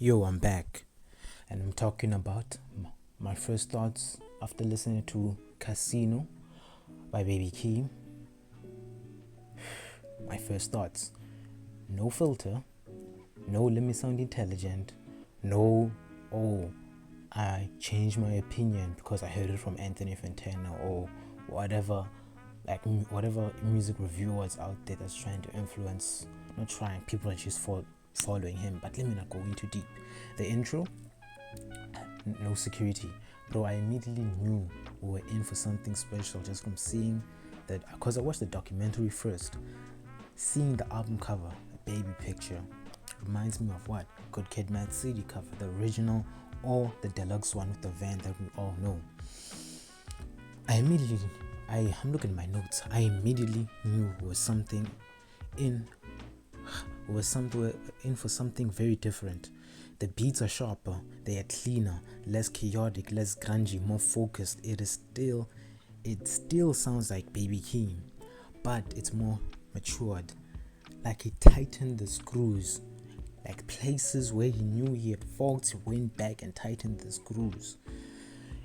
Yo, I'm back, and I'm talking about my first thoughts after listening to Casino by Baby Keem. My first thoughts: no filter, no let me sound intelligent, no, oh, I changed my opinion because I heard it from Anthony Fantano or whatever, whatever music reviewers out there that's trying to influence, not trying, people are just following him. But let me not go into deep. The intro, no security, bro. I immediately knew we were in for something special just from seeing that, because I watched the documentary first. Seeing the album cover, the baby picture, reminds me of what? Good Kid, Mad City cover, the original or the deluxe one with the van that we all know. I'm looking at my notes. I immediately knew there was something in. We're in for something very different. The beats are sharper, they are cleaner, less chaotic, less grungy, more focused. It still sounds like Baby Keem, but it's more matured. Like he tightened the screws. Like places where he knew he had faults, he went back and tightened the screws.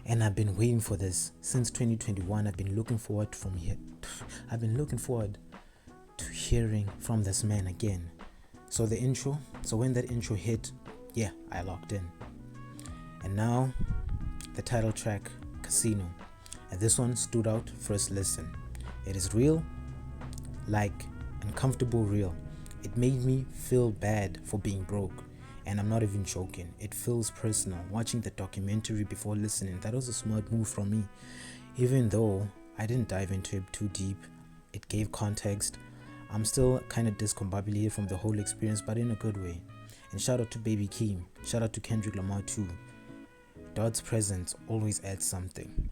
And I've been waiting for this since 2021. I've been looking forward to hearing from this man again. So when that intro hit, yeah, I locked in. And now, the title track, Casino. And this one stood out first listen. It is real, like uncomfortable real. It made me feel bad for being broke. And I'm not even joking. It feels personal. Watching the documentary before listening, that was a smart move from me. Even though I didn't dive into it too deep, it gave context. I'm still kind of discombobulated from the whole experience, but in a good way. And shout out to Baby Keem. Shout out to Kendrick Lamar too. Dod's presence always adds something.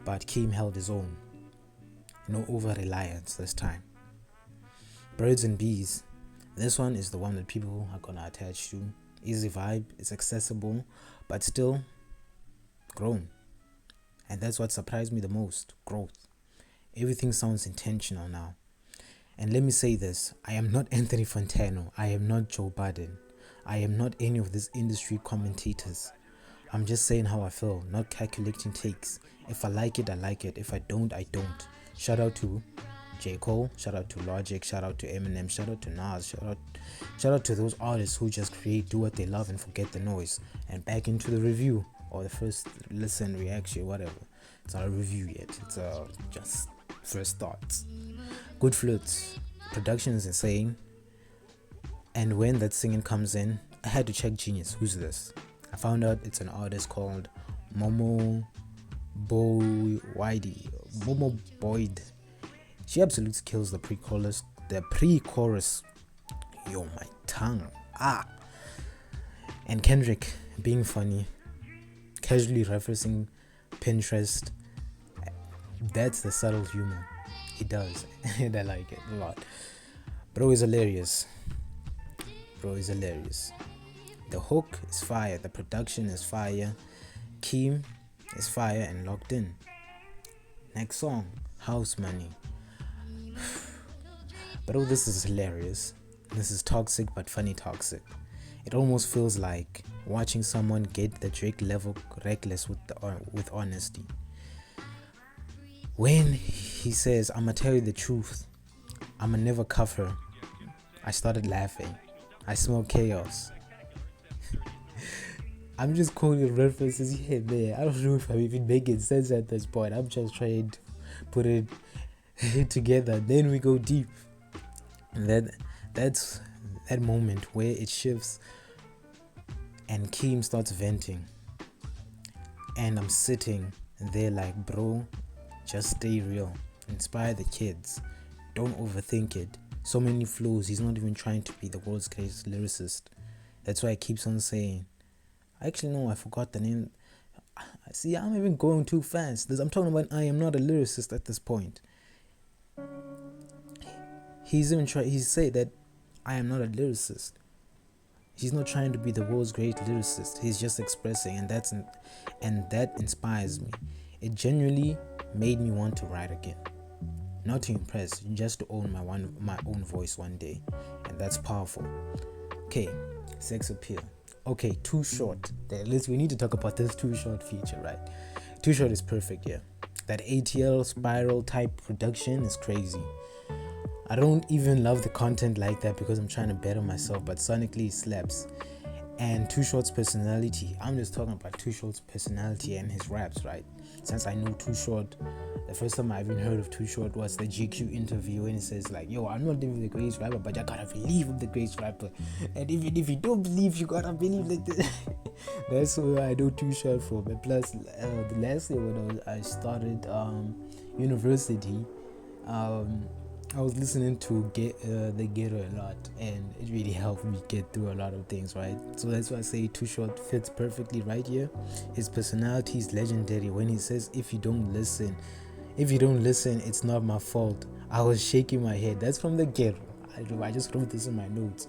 But Keem held his own. No over-reliance this time. Birds and Bees. This one is the one that people are gonna attach to. Easy vibe, it's accessible, but still grown. And that's what surprised me the most. Growth. Everything sounds intentional now. And let me say this, I am not Anthony Fantano, I am not Joe Budden, I am not any of these industry commentators. I'm just saying how I feel, not calculating takes. If I like it, I like it. If I don't, I don't. Shout out to J. Cole, shout out to Logic, shout out to Eminem, shout out to Nas, shout out to those artists who just do what they love and forget the noise. And back into the review, or the first listen, reaction, whatever. It's not a review yet, it's just first thoughts. Good flutes, production is insane, and when that singing comes in, I had to check Genius. Who's this? I found out it's an artist called Momo Boyd. She absolutely kills the pre-chorus. Yo, my tongue. And Kendrick being funny, casually referencing Pinterest. That's the subtle humor he does, and I like it a lot. Bro is hilarious. The hook is fire, the production is fire, Keem is fire and locked in. Next song, House Money. Bro, this is hilarious. This is toxic but funny toxic. It almost feels like watching someone get the Drake level reckless with honesty. When he says, I'ma tell you the truth, I'ma never cuff her, I started laughing. I smell chaos. I'm just quoting references here, man. I don't know if I'm even making sense at this point. I'm just trying to put it together. Then we go deep. And that's that moment where it shifts and Keem starts venting. And I'm sitting there like, bro, just stay real. Inspire the kids. Don't overthink it. So many flows. He's not even trying to be the world's greatest lyricist. That's why he keeps on saying. Actually, no, I forgot the name. See, I'm even going too fast. I'm talking about I am not a lyricist at this point. He's said that I am not a lyricist. He's not trying to be the world's great lyricist. He's just expressing, and that inspires me. It genuinely made me want to write again. Not to impress, just to own my own voice one day. And that's powerful. Okay, sex appeal. Okay, Too Short. We need to talk about this Too Short feature, right? Too Short is perfect, yeah. That ATL spiral type production is crazy. I don't even love the content like that because I'm trying to better myself, but sonically it slaps. And Too Short's personality, I'm just talking about Too Short's personality and his raps, right? Since I know Too Short, the first time I even heard of Too Short was the GQ interview, and he says like, yo, I'm not even the greatest rapper, but you gotta believe I'm the greatest rapper. And even if you don't believe, you gotta believe like this. That's where I know Too Short from. And plus, the last year when I started university, I was listening to The Ghetto a lot, and it really helped me get through a lot of things, right? So that's why I say Too Short fits perfectly right here. His personality is legendary. When he says, if you don't listen, it's not my fault. I was shaking my head. That's from The Ghetto. I just wrote this in my notes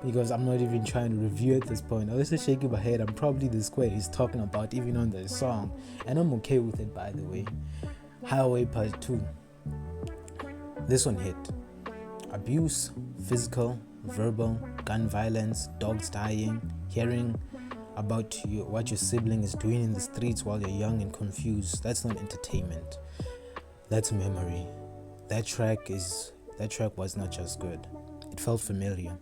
because I'm not even trying to review at this point. I was just shaking my head. I'm probably the square he's talking about even on the song, and I'm okay with it, by the way. Highway Part 2. This one hit. Abuse, physical, verbal, gun violence, dogs dying, hearing about what your sibling is doing in the streets while you're young and confused. That's not entertainment. That's memory. That track was not just good. It felt familiar,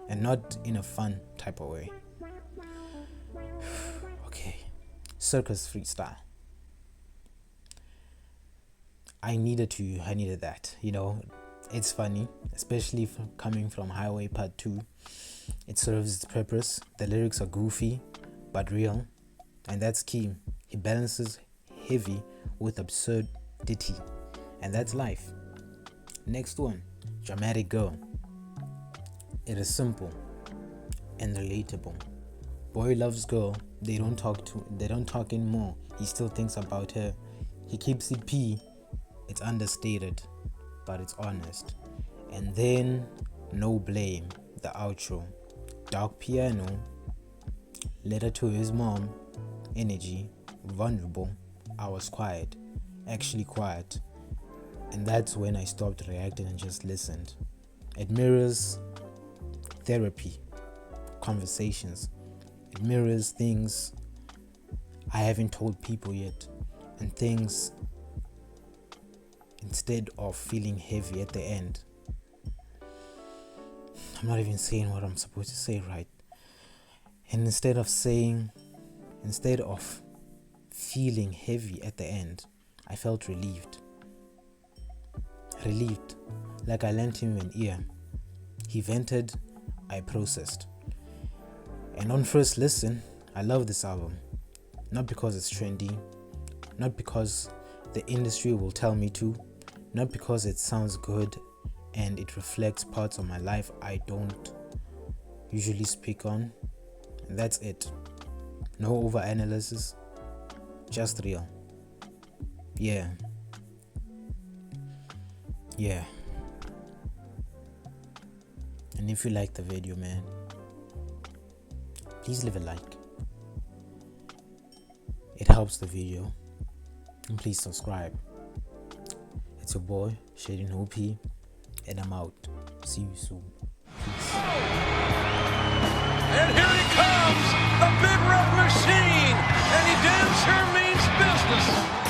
and not in a fun type of way. Okay. Circus freestyle. I needed that, it's funny, especially coming from Highway Part 2. It serves its purpose. The lyrics are goofy but real, and that's Keem. He balances heavy with absurdity, and that's life. Next one, Dramatic Girl. It is simple and relatable. Boy loves girl, they don't talk anymore. He still thinks about her. He keeps it P. It's understated, but it's honest. And then, No Blame, the outro. Dark piano, letter to his mom, energy, vulnerable. I was quiet, actually quiet. And that's when I stopped reacting and just listened. It mirrors therapy, conversations. It mirrors things I haven't told people yet, and things instead of feeling heavy at the end. I'm not even saying what I'm supposed to say right. And instead of feeling heavy at the end, I felt relieved. Like I lent him an ear. He vented, I processed. And on first listen, I love this album. Not because it's trendy, not because the industry will tell me to, not because it sounds good and it reflects parts of my life I don't usually speak on. And that's it. No over-analysis, just real. Yeah. And if you like the video, man, please leave a like. It helps the video. And please subscribe. It's your boy, ShadyNoP, and I'm out. See you soon. Peace. And here he comes, the big red machine, and he damn sure means business.